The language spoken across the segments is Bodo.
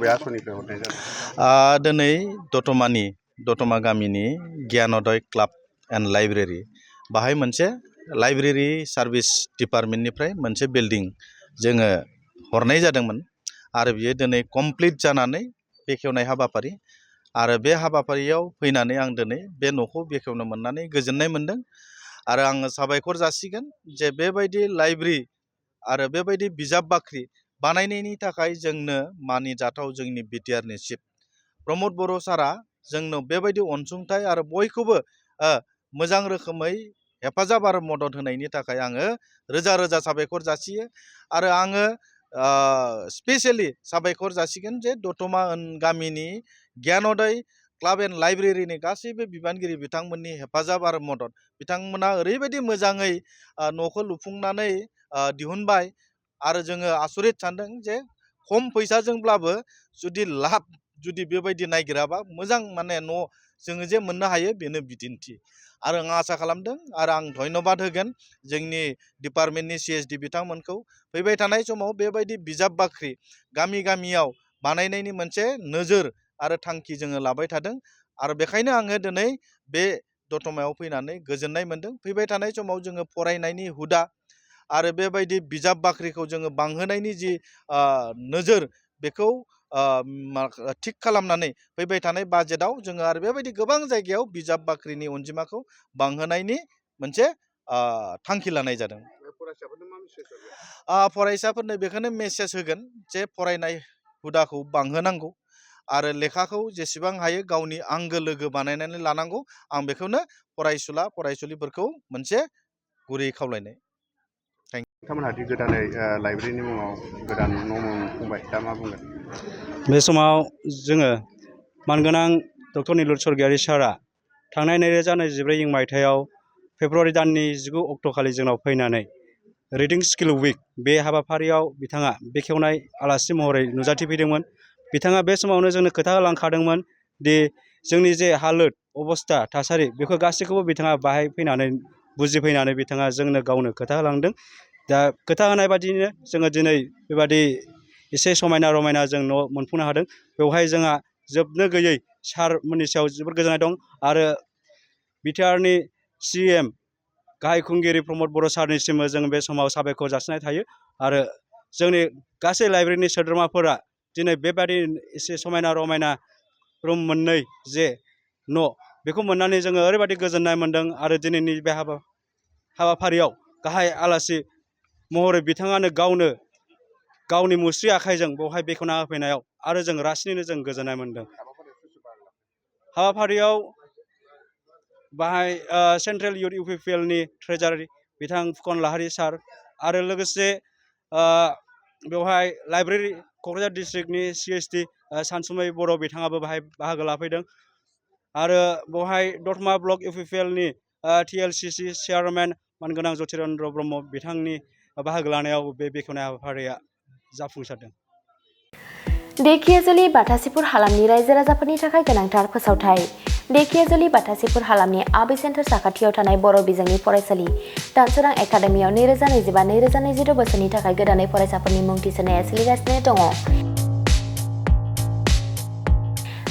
बबे आसनिफ्राय हरनाय जादों? दिनै दतमा गामिनि ज्ञानोदय क्लाब एन्ड लाइब्रेरि बाहाय मोनसे लाइब्रेरि सार्भिस डिपार्टमेन्टनिफ्राय मोनसे बिल्डिं जोङो हरनाय जादोंमोन आरो बियो दिनै कमप्लिट जानानै बेखेवनाय हाबाफारि आरो बे हाबाफारियाव फैनानै आं दिनै बे न'खौ बेखेवनो मोननानै गोजोननाय मोनदों आरो आङो साबायखर जासिगोन जे बेबायदि लाइब्रेरि आरो बेबायदि बिजाब बाख्रि बानायनायनि थाखाय जोंनो मानिजाथाव जोंनि बिटिआरनि चिफ प्रमद बर' सारा जोंनो बेबायदि अनसुंथाइ आरो बयखौबो मोजां रोखोमै हेफाजाब आरो मदद होनायनि थाखाय आङो रोजा रोजा साबायखर जासियो आरो आङो स्पेसियेलि साबायखर जासिगोन जे दतमा गामिनि ज्ञानोदय क्लाब एन्ड लाइब्रेरिनि गासैबो बिबानगिरि बिथांमोननि हेफाजाब आरो मदद बिथांमोना ओरैबायदि मोजाङै न'खौ लुफुंनानै दिहुनबाय आरो जोङो आसरित सानदों जे खम फैसाजोंब्लाबो जुदि बेबायदि नायगिराबा मोजां माने न' जोङो जे मोननो हायो बेनो बिदिन्थि आरो आं आसा खालामदों आरो आं धन्यबाद होगोन जोंनि डिपार्टमेन्टनि CSD बिथांमोनखौ फैबाय थानाय समाव बेबायदि बिजाब बाख्रि गामि गामियाव बानायनायनि मोनसे नोजोर आरो थांखि जोङो लाबाय थादों आरो बेखायनो आङो दिनै बे दतमायाव फैनानै गोजोननाय मोनदों फैबाय थानाय समाव जोङो फरायनायनि हुदा आरो बेबायदि बिजाब बाख्रिखौ जोङो बांहोनायनि जि नोजोर बेखौ थिग खालामनानै फैबाय थानाय बाजेटआव जोङो आरो बेबायदि गोबां जायगायाव बिजाब बाख्रिनि अनजिमाखौ बांहोनायनि मोनसे थांखि लानाय जादों। फरायसाफोरनो बेखौनो मेसेज होगोन जे फरायनाय हुदाखौ बांहोनांगौ आरो लेखाखौ जेसेबां हायो गावनि आंगो लोगो बानायनानै लानांगौ आं बेखौनो फरायसुलिफोरखौ मोनसे गुरै खावलायनाय। नोंथांमोनहा गोदानै लाइब्रेरिनि मुङाव गोदान न' मोनफुंबाय दा मा बुंगोन? बे समाव जोङो मानगोनां डक्टर निलुत स्वर्गियारि सारा थांनाय 2024 मायथाइयाव फेब्रुवारि दाननि 19 अक्ट'खालि जोंनाव फैनानै रिडिं स्किल उइक बे हाबाफारियाव बिथाङा बेखेवनाय आलासि महरै नुजाथिफैदोंमोन। बिथाङा बे समावनो जोंनो खोथा होलांखादोंमोन दि जोंनि जे हालोद अबस्था थासारि बेखौ गासैखौबो बिथाङा बाहाय फैनानै बुजिफैनानै बिथाङा जोंनो गावनो खोथा होलांदों। दा खोथा होनाय बादियैनो जोङो दिनै बेबादि एसे समायना रमायना जों न' मोनफुंनो हादों। बेवहाय जोंहा जोबनो गैयै सारमोननि सायाव जोबोद गोजोननाय दं आरो बिटिआरनि CM गाहाय खुंगिरि प्रमद बर' सारनिसिमबो जों बे समाव साबायखर जासिनाय थायो आरो जोंनि गासै लाइब्रेरिनि सोद्रोमाफोरा दिनै बेबादि एसे समायना रमायना रुम मोननै जे न' बेखौ मोननानै जोङो ओरैबायदि गोजोननाय मोन्दों आरो दिनैनि बे हाबाफारियाव गाहाय आलासि महरै बिथाङानो गावनि मुस्रि आखाइजों बेवहाय बेखेवना होफैनायाव आरो जों रासिनैनो जों गोजोननाय मोन्दों। हाबाफारियाव बाहाय सेन्ट्रेल इउथ UPPL नि ट्रेजारारि बिथां फुकन लाहारि सार आरो लोगोसे बेवहाय लाइब्रेरि क'क्राझार डिस्ट्रिक्टनि CSD सानसुमै बर' बिथाङाबो बाहाय बाहागो लाफैदों आरो बेवहाय दतमा ब्लक UPPL नि TCLCC चेयारमेन मानगोनां ज्योतिरेन्द्र ब्रह्म बिथांनि बाहागो लानायाव बे बेखेवनाय हाबाफारिया जाफुंसारदों। धेकियाजुलि बाथासिपुर हालामनि रायजो राजाफोरनि थाखाय गोनांथार फोसावथाय। धेकियाजुलि बाथासिपुर हालामनि आबै सेन्टार साखाथियाव थानाय बर' बिजोंनि फरायसालि दानसोरां एकाडेमियाव 2025-2026 बोसोरनि थाखाय गोदानै फरायसाफोरनि मुं थिसननाया सोलिगासिनो दङ।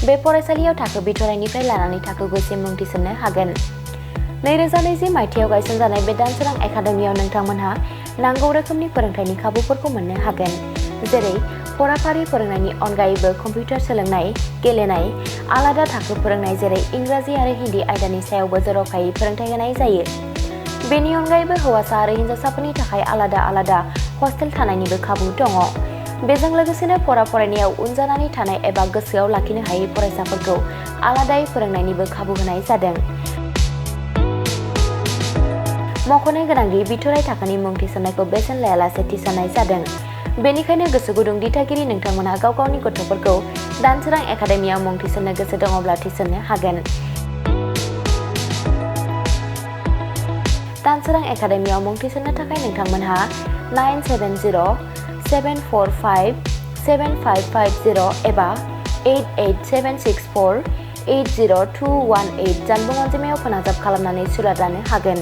बे फरायसालियाव थाखो बिथराइनिफ्राय लानानै थाखो 9सिम मुं थिसननो हागोन। 2020 मायथाइयाव गायसनजानाय बे दानसोरां एकाडेमियाव नोंथांमोनहा नांगौ रोखोमनि फोरोंथायनि खाबुफोरखौ मोननो हागोन, जेरै फराफारि फोरोंनायनि अनगायैबो कम्पिउटार सोलोंनाय, गेलेनाय, आलादा थाखो फोरोंनाय जेरै इंराजि आरो हिन्दी आयदानि सायावबो जर'खायै फोरोंथाय होनाय जायो। बेनि अनगायैबो हौवासा आरो हिन्जावसाफोरनि थाखाय आलादा हस्टेल थानायनिबो खाबु दङ। बेजों लोगोसेनो फरायनायाव उन जानानै थानाय एबा गोसोआव लाखिनो हायै फरायसाफोरखौ आलादायै फोरोंनायनिबो खाबु होनाय जादों। मख'नो गोनांदि बिथराइ थाखोनि मुं थिसननायखौ बेसेन लायालासे थिसननाय जादों। बेनिखायनो गोसो गुदुं दिथागिरि नोंथांमोनहा गाव गावनि गथ'फोरखौ दानसोरां एकाडेमियाव मुं थिसननो गोसो दङब्ला थिसननो हागोन। दानसोरां एकाडेमियाव मुं थिसननो थाखाय नोंथांमोनहा 977074575550 एबा 88764802118 जानबुं अनजिमायाव फोनांजाब खालामनानै सुलाद लानो हागोन।